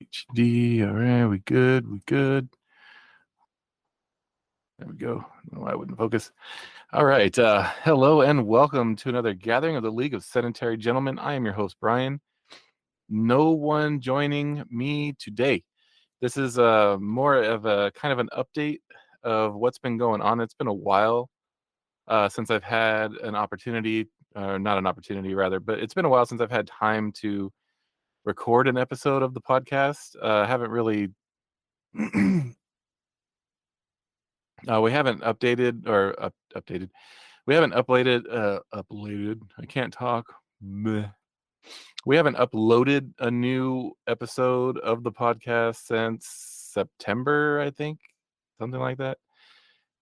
HD. All right, we good. There we go. No, I wouldn't focus. All right. Hello and welcome to another gathering of the League of Sedentary Gentlemen. I am your host, Brian. No one joining me today. This is more of a kind of an update of what's been going on. It's been a while since I've had an opportunity, not an opportunity rather, but it's been a while since I've had time to record an episode of the podcast. I haven't really we haven't updated or updated. We haven't uploaded. I can't talk. Bleh. We haven't uploaded a new episode of the podcast since September, I think, something like that.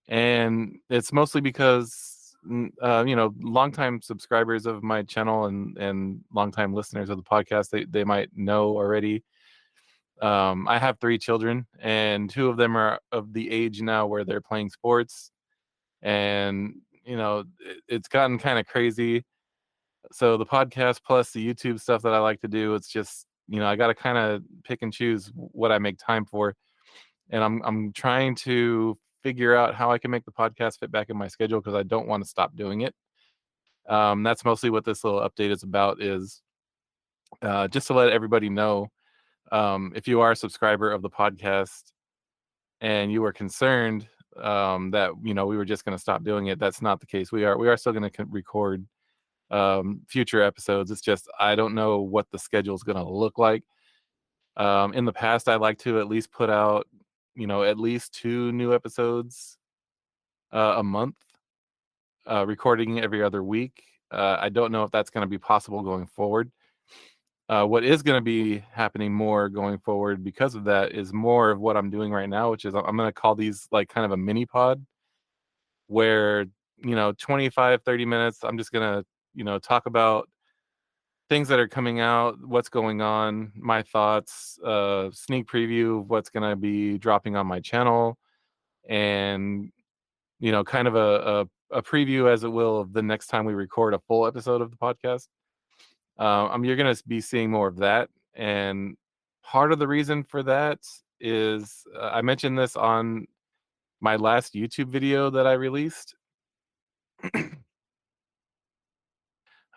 And it's mostly because longtime subscribers of my channel and longtime listeners of the podcast, they might know already. I have 3 children, and 2 of them are of the age now where they're playing sports, and it's gotten kind of crazy. So the podcast plus the YouTube stuff that I like to do, it's just I got to kind of pick and choose what I make time for, and I'm trying to figure out how I can make the podcast fit back in my schedule because I don't want to stop doing it. That's mostly what this little update is about. Is just to let everybody know, if you are a subscriber of the podcast and you were concerned that we were just going to stop doing it, that's not the case. We are still going to record future episodes. It's just I don't know what the schedule is going to look like. In the past, I like to at least put out at least 2 new episodes a month, recording every other week. I don't know if that's going to be possible going forward. What is going to be happening more going forward because of that is more of what I'm doing right now, which is I'm going to call these like kind of a mini pod where 25 30 minutes I'm just going to talk about things that are coming out, what's going on, my thoughts, sneak preview of what's going to be dropping on my channel, and kind of a preview, as it will, of the next time we record a full episode of the podcast. You're going to be seeing more of that. And part of the reason for that is I mentioned this on my last YouTube video that I released.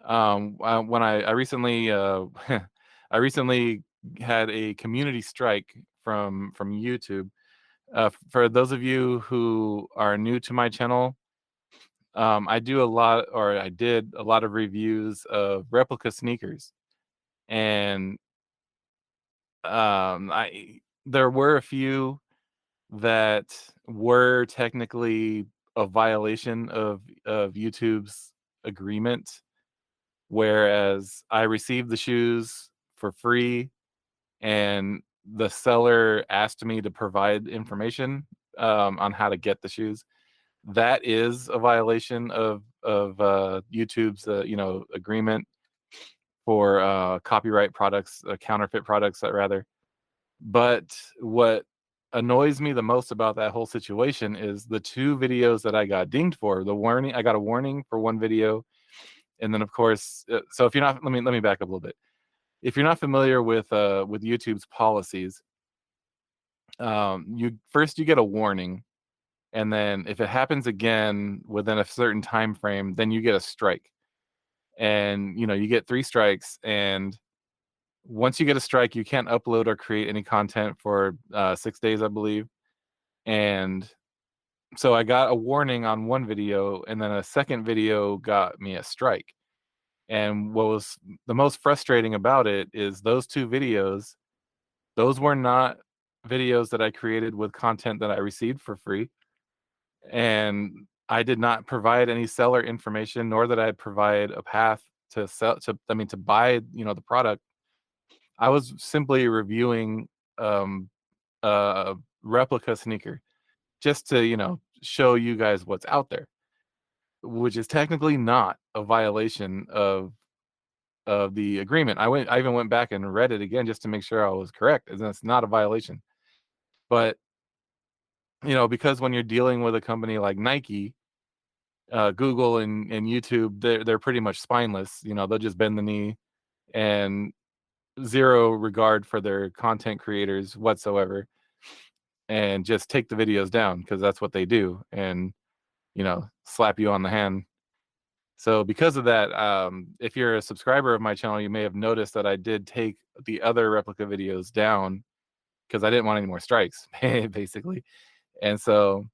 When I recently I recently had a community strike from YouTube. For those of you who are new to my channel, I do a lot, or I did a lot of reviews of replica sneakers, and I there were a few that were technically a violation of YouTube's agreement, whereas I received the shoes for free and the seller asked me to provide information on how to get the shoes. That is a violation of YouTube's agreement for copyright products, counterfeit products, rather. But what annoys me the most about that whole situation is the 2 videos that I got dinged for. The warning, I got a warning for one video, and then of course, so if you're not, let me back up a little bit. If you're not familiar with YouTube's policies, you get a warning, and then if it happens again within a certain time frame, then you get a strike, and you get 3 strikes, and once you get a strike, you can't upload or create any content for 6 days, I believe. And so I got a warning on one video, and then a second video got me a strike. And what was the most frustrating about it is those 2 videos, those were not videos that I created with content that I received for free. And I did not provide any seller information, nor did I provide a path to sell to buy, the product. I was simply reviewing a replica sneaker just to, show you guys what's out there, which is technically not a violation of the agreement. I even went back and read it again just to make sure I was correct, and it's not a violation. But because when you're dealing with a company like Nike, Google and YouTube, they're pretty much spineless. They'll just bend the knee, and zero regard for their content creators whatsoever, and just take the videos down because that's what they do, and slap you on the hand. So because of that, if you're a subscriber of my channel, you may have noticed that I did take the other replica videos down because I didn't want any more strikes, basically. And so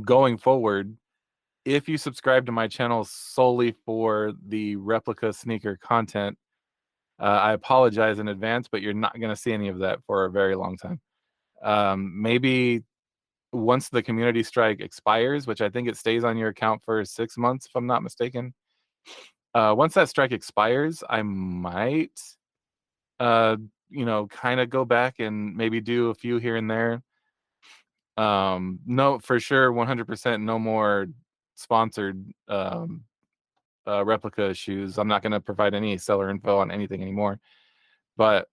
going forward, if you subscribe to my channel solely for the replica sneaker content, I apologize in advance, but you're not going to see any of that for a very long time. Maybe once the community strike expires, which I think it stays on your account for 6 months, if I'm not mistaken. Once that strike expires, I might, kind of go back and maybe do a few here and there. No, for sure, 100%, no more sponsored replica shoes. I'm not going to provide any seller info on anything anymore. But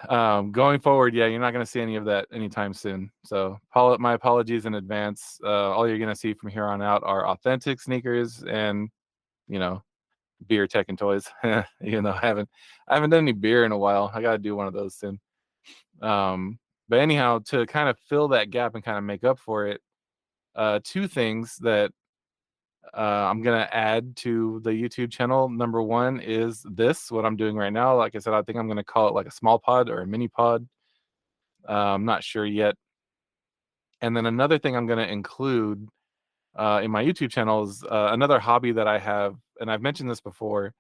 going forward, yeah, you're not going to see any of that anytime soon. So my apologies in advance. All you're going to see from here on out are authentic sneakers and, beer, tech, and toys. Even though I haven't done any beer in a while. I got to do one of those soon. But anyhow, to kind of fill that gap and kind of make up for it, two things that I'm gonna add to the YouTube channel. Number one is what I'm doing right now. Like I said, I think I'm gonna call it like a small pod or a mini pod. I'm not sure yet. And then another thing I'm gonna include in my YouTube channel is another hobby that I have, and I've mentioned this before,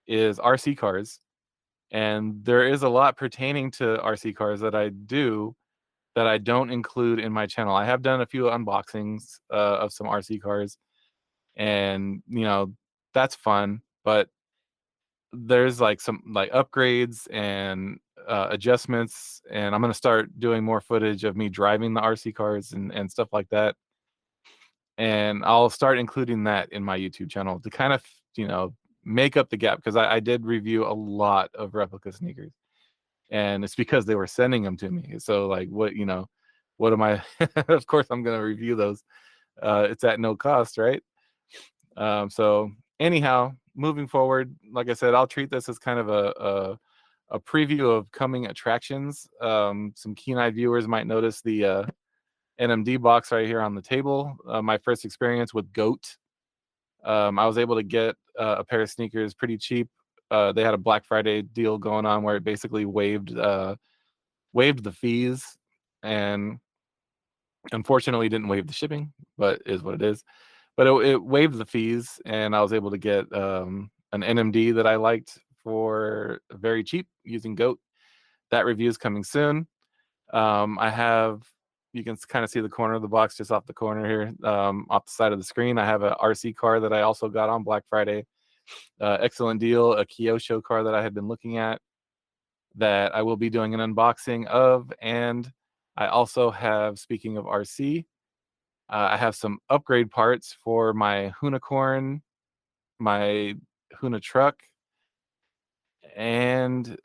is RC cars. And there is a lot pertaining to RC cars that I do that I don't include in my channel. I have done a few unboxings of some RC cars, and that's fun, but there's like some like upgrades and adjustments, and I'm going to start doing more footage of me driving the RC cars and stuff like that, and I'll start including that in my YouTube channel to kind of make up the gap, because I did review a lot of replica sneakers, and it's because they were sending them to me. So like, what am I of course I'm going to review those. It's at no cost, right? So anyhow, moving forward, like I said, I'll treat this as kind of a preview of coming attractions. Some keen-eyed viewers might notice the NMD box right here on the table. My first experience with GOAT. I was able to get a pair of sneakers pretty cheap. They had a Black Friday deal going on where it basically waived the fees, and unfortunately didn't waive the shipping, but is what it is. But it waived the fees, and I was able to get an NMD that I liked for very cheap using GOAT. That review is coming soon. You can kind of see the corner of the box just off the corner here, off the side of the screen. I have a RC car that I also got on Black Friday. Excellent deal. A Kyosho car that I had been looking at that I will be doing an unboxing of. And I also have, speaking of RC, I have some upgrade parts for my Unicorn, my Huna truck, and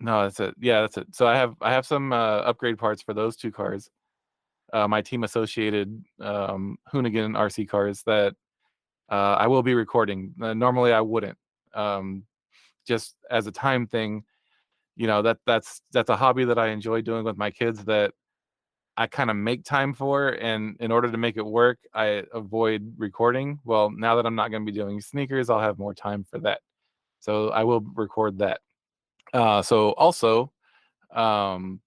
no, that's it. Yeah, that's it. So I have some upgrade parts for those two cars. My team associated Hoonigan RC cars that I will be recording. Normally I wouldn't. Just as a time thing, that's a hobby that I enjoy doing with my kids that I kind of make time for, and in order to make it work, I avoid recording. Well, now that I'm not going to be doing sneakers, I'll have more time for that. So I will record that. So also, um,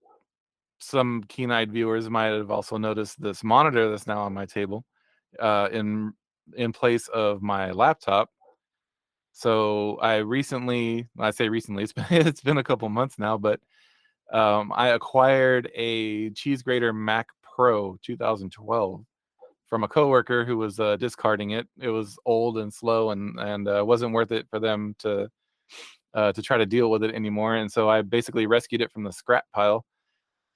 some keen-eyed viewers might have also noticed this monitor that's now on my table, in place of my laptop. So I say recently, it's been a couple months now, but I acquired a cheese grater Mac Pro 2012 from a coworker who was discarding it. It was old and slow, and wasn't worth it for them to try to deal with it anymore. And so I basically rescued it from the scrap pile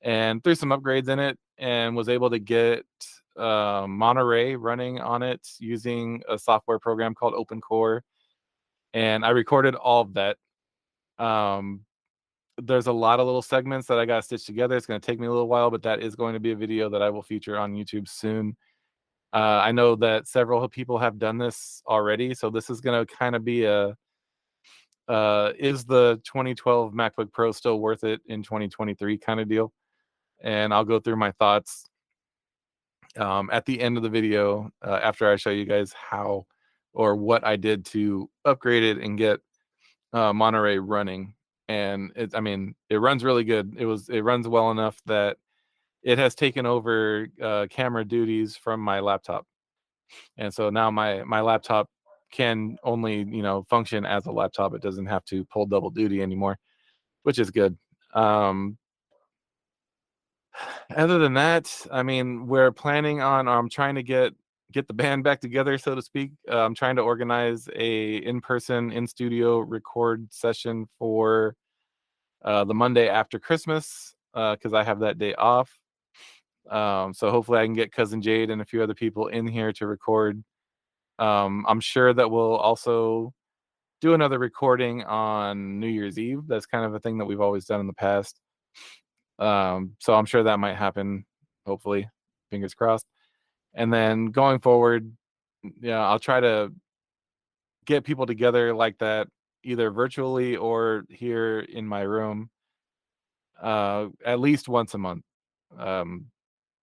and threw some upgrades in it, and was able to get Monterey running on it using a software program called OpenCore. And I recorded all of that. Um, there's a lot of little segments that I got stitched together. It's going to take me a little while, but that is going to be a video that I will feature on YouTube soon. I know that several people have done this already, so this is going to kind of be is the 2012 MacBook Pro still worth it in 2023 kind of deal? And I'll go through my thoughts at the end of the video after I show you guys how or what I did to upgrade it and get Monterey running. And it runs really good. It runs well enough that it has taken over camera duties from my laptop. And so now my laptop can only, function as a laptop. It doesn't have to pull double duty anymore, which is good. Other than that, we're planning on I'm trying to get the band back together, so to speak. I'm trying to organize a in-person, in-studio record session for the Monday after Christmas, because I have that day off. So hopefully I can get Cousin Jade and a few other people in here to record. I'm sure that we'll also do another recording on New Year's Eve. That's kind of a thing that we've always done in the past. So I'm sure that might happen, hopefully, fingers crossed. And then going forward, I'll try to get people together like that, either virtually or here in my room, at least once a month.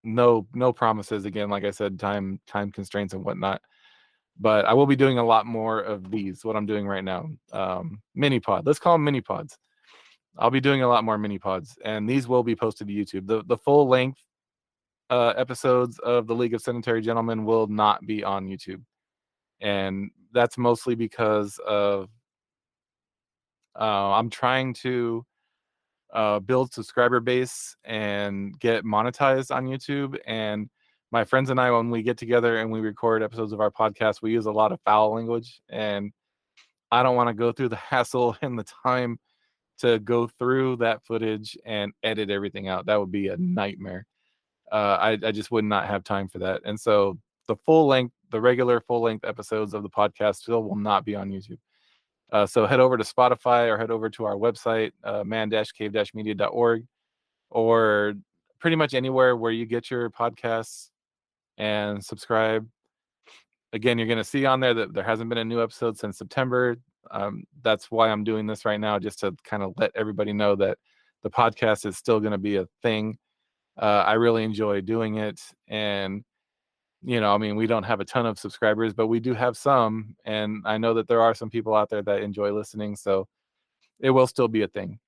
No promises, again, like I said, time constraints and whatnot. But I will be doing a lot more of these, what I'm doing right now. Mini pod. Let's call them mini pods. I'll be doing a lot more mini pods, and these will be posted to YouTube. The full length episodes of the League of Sedentary Gentlemen will not be on YouTube. And that's mostly because of I'm trying to build subscriber base and get monetized on YouTube. And my friends and I, when we get together and we record episodes of our podcast, we use a lot of foul language, and I don't want to go through the hassle and the time to go through that footage and edit everything out. That would be a nightmare. I just would not have time for that. And so the regular full length episodes of the podcast still will not be on YouTube. So head over to Spotify or head over to our website, man-cave-media.org, or pretty much anywhere where you get your podcasts, and subscribe. Again, you're going to see on there that there hasn't been a new episode since September. That's why I'm doing this right now, just to kind of let everybody know that the podcast is still going to be a thing. I really enjoy doing it. And, we don't have a ton of subscribers, but we do have some. And I know that there are some people out there that enjoy listening. So it will still be a thing.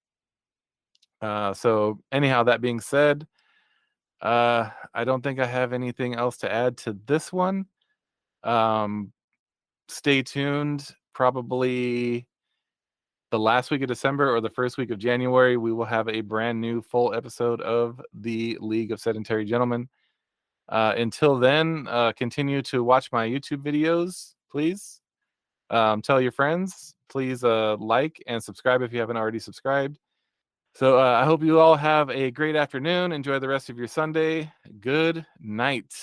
So anyhow, that being said, I don't think I have anything else to add to this one. Stay tuned. Probably the last week of December or the first week of January, we will have a brand new full episode of the League of Sedentary Gentlemen. Until then, continue to watch my YouTube videos, please. Tell your friends. Please like and subscribe if you haven't already subscribed. So I hope you all have a great afternoon. Enjoy the rest of your Sunday. Good night.